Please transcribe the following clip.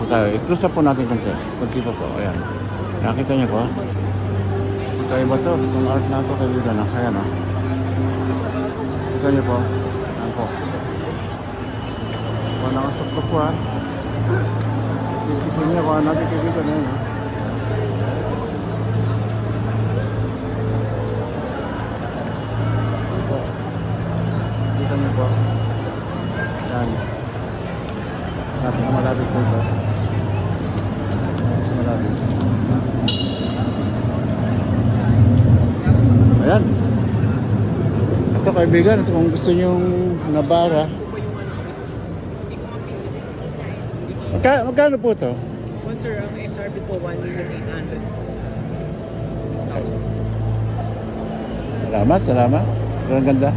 tayo. I-close up po natin konti. Kunti pa po. Ayan. Nakita niyo po? Magkaiba to. Itong art na to kaibigan. Ayan o. Kita niyo po? Ayan po. Nakasok-sok po ha. Kasi niya kung ano natin kaibigan na yun ha. Kita niyo po. Ayan. Malapit po ito. Malapit. Ayan. Ito kaibigan, kung gusto nyong nabara. Magkano po ito? Sir, ang SRP po 1,800,000. Salamat. Ang ganda.